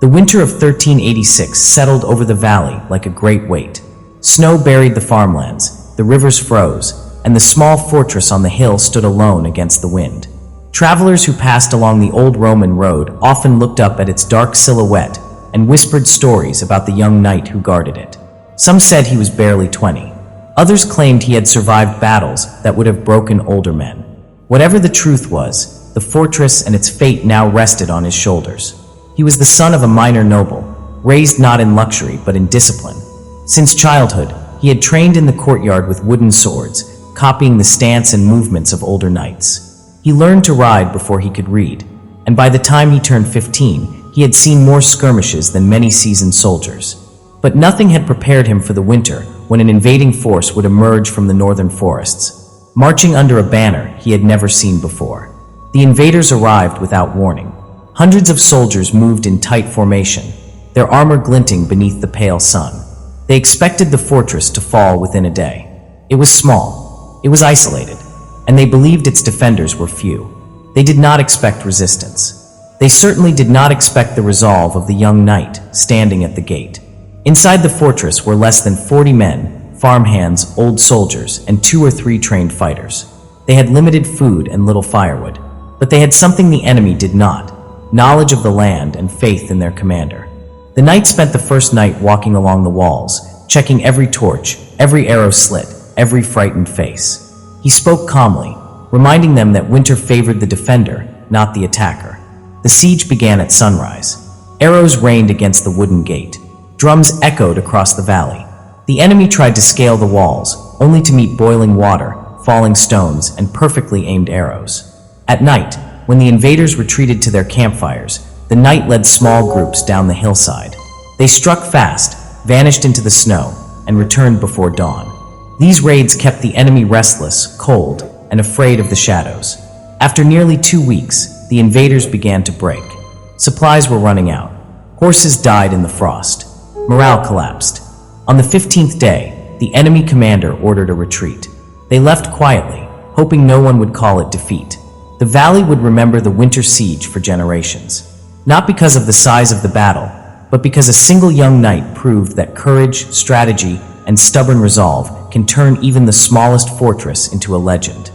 The winter of 1386 settled over the valley like a great weight. Snow buried the farmlands, the rivers froze, and the small fortress on the hill stood alone against the wind. Travelers who passed along the old Roman road often looked up at its dark silhouette and whispered stories about the young knight who guarded it. Some said he was barely 20. Others claimed he had survived battles that would have broken older men. Whatever the truth was, the fortress and its fate now rested on his shoulders. He was the son of a minor noble, raised not in luxury but in discipline. Since childhood, he had trained in the courtyard with wooden swords, copying the stance and movements of older knights. He learned to ride before he could read, and by the time he turned 15, he had seen more skirmishes than many seasoned soldiers. But nothing had prepared him for the winter when an invading force would emerge from the northern forests, marching under a banner he had never seen before. The invaders arrived without warning. Hundreds of soldiers moved in tight formation, their armor glinting beneath the pale sun. They expected the fortress to fall within a day. It was small, it was isolated, and they believed its defenders were few. They did not expect resistance. They certainly did not expect the resolve of the young knight standing at the gate. Inside the fortress were less than 40 men, farmhands, old soldiers, and 2 or 3 trained fighters. They had limited food and little firewood, but they had something the enemy did not: knowledge of the land and faith in their commander. The knight spent the first night walking along the walls, checking every torch, every arrow slit, every frightened face. He spoke calmly, reminding them that winter favored the defender, not the attacker. The siege began at sunrise. Arrows rained against the wooden gate. Drums echoed across the valley. The enemy tried to scale the walls, only to meet boiling water, falling stones, and perfectly aimed arrows. At night, when the invaders retreated to their campfires, the knight led small groups down the hillside. They struck fast, vanished into the snow, and returned before dawn. These raids kept the enemy restless, cold, and afraid of the shadows. After nearly 2 weeks, the invaders began to break. Supplies were running out. Horses died in the frost. Morale collapsed. On the 15th day, the enemy commander ordered a retreat. They left quietly, hoping no one would call it defeat. The valley would remember the winter siege for generations. Not because of the size of the battle, but because a single young knight proved that courage, strategy, and stubborn resolve can turn even the smallest fortress into a legend.